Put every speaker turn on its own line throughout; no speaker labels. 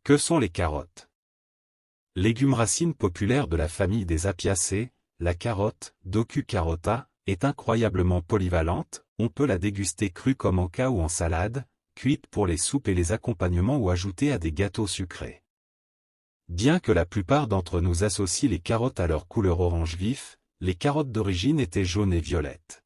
Que sont les carottes? Légume racine populaire de la famille des Apiacées, la carotte, Docu carota, est incroyablement polyvalente. On peut la déguster crue comme en cas ou en salade, cuite pour les soupes et les accompagnements ou ajoutée à des gâteaux sucrés. Bien que la plupart d'entre nous associent les carottes à leur couleur orange vif, les carottes d'origine étaient jaunes et violettes.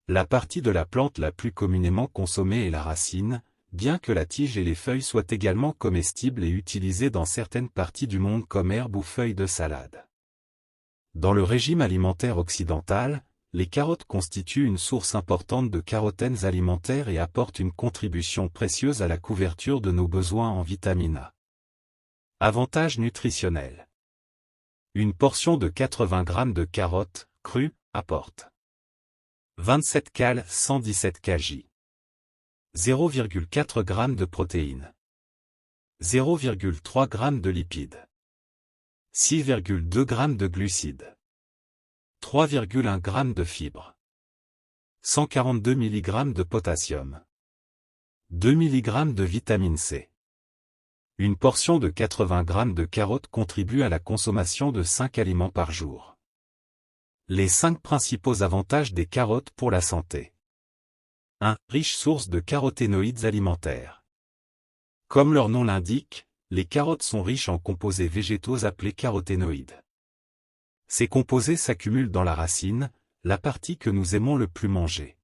La partie de la plante la plus communément consommée est la racine, bien que la tige et les feuilles soient également comestibles et utilisées dans certaines parties du monde comme herbe ou feuilles de salade. Dans le régime alimentaire occidental, les carottes constituent une source importante de carotènes alimentaires et apportent une contribution précieuse à la couverture de nos besoins en vitamine A. Avantages nutritionnels. Une portion de 80 g de carottes, crues, apporte 27 cal, 117 kJ. 0,4 g de protéines. 0,3 g de lipides. 6,2 g de glucides. 3,1 g de fibres. 142 mg de potassium. 2 mg de vitamine C. Une portion de 80 g de carottes contribue à la consommation de 5 aliments par jour. Les 5 principaux avantages des carottes pour la santé. 1. Riche source de caroténoïdes alimentaires. Comme leur nom l'indique, les carottes sont riches en composés végétaux appelés caroténoïdes. Ces composés s'accumulent dans la racine, la partie que nous aimons le plus manger.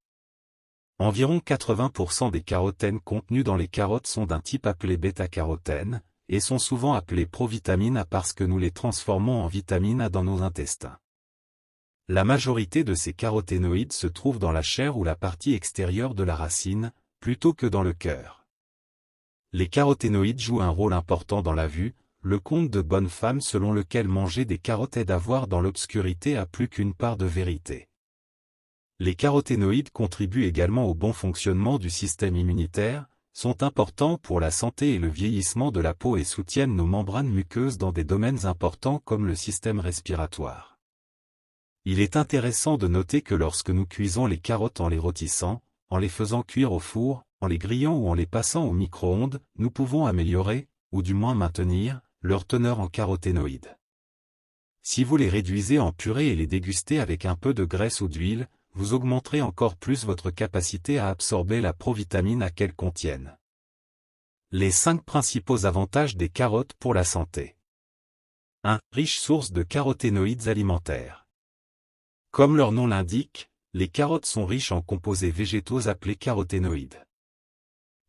Environ 80% des carotènes contenus dans les carottes sont d'un type appelé bêta-carotène, et sont souvent appelés provitamine A parce que nous les transformons en vitamine A dans nos intestins. La majorité de ces caroténoïdes se trouvent dans la chair ou la partie extérieure de la racine, plutôt que dans le cœur. Les caroténoïdes jouent un rôle important dans la vue, le conte de bonne femme selon lequel manger des carottes aide à voir dans l'obscurité a plus qu'une part de vérité. Les caroténoïdes contribuent également au bon fonctionnement du système immunitaire, sont importants pour la santé et le vieillissement de la peau et soutiennent nos membranes muqueuses dans des domaines importants comme le système respiratoire. Il est intéressant de noter que lorsque nous cuisons les carottes en les rôtissant, en les faisant cuire au four, en les grillant ou en les passant au micro-ondes, nous pouvons améliorer, ou du moins maintenir, leur teneur en caroténoïdes. Si vous les réduisez en purée et les dégustez avec un peu de graisse ou d'huile, vous augmenterez encore plus votre capacité à absorber la provitamine A qu'elles contiennent. Les 5 principaux avantages des carottes pour la santé. 1. Riche source de caroténoïdes alimentaires. Comme leur nom l'indique, les carottes sont riches en composés végétaux appelés caroténoïdes.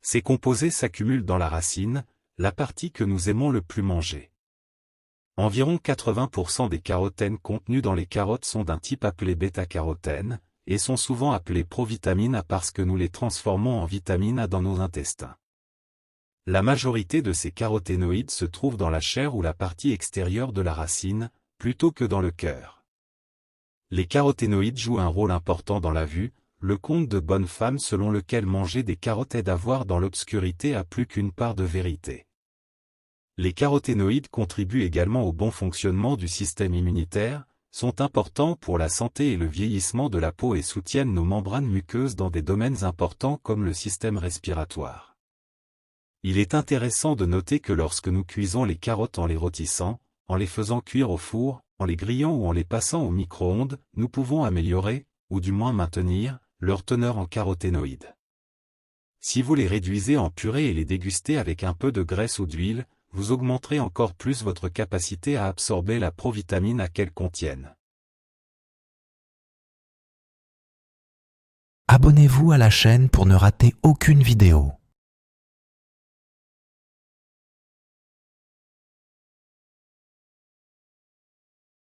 Ces composés s'accumulent dans la racine, la partie que nous aimons le plus manger. Environ 80% des carotènes contenus dans les carottes sont d'un type appelé bêta-carotène, et sont souvent appelés provitamine A parce que nous les transformons en vitamine A dans nos intestins. La majorité de ces caroténoïdes se trouvent dans la chair ou la partie extérieure de la racine, plutôt que dans le cœur. Les caroténoïdes jouent un rôle important dans la vue, le conte de bonne femme selon lequel manger des carottes aide à voir dans l'obscurité a plus qu'une part de vérité. Les caroténoïdes contribuent également au bon fonctionnement du système immunitaire, sont importants pour la santé et le vieillissement de la peau et soutiennent nos membranes muqueuses dans des domaines importants comme le système respiratoire. Il est intéressant de noter que lorsque nous cuisons les carottes en les rôtissant, en les faisant cuire au four, en les grillant ou en les passant au micro-ondes, nous pouvons améliorer, ou du moins maintenir, leur teneur en caroténoïdes. Si vous les réduisez en purée et les dégustez avec un peu de graisse ou d'huile, vous augmenterez encore plus votre capacité à absorber la provitamine A qu'elles contiennent.
Abonnez-vous à la chaîne pour ne rater aucune vidéo.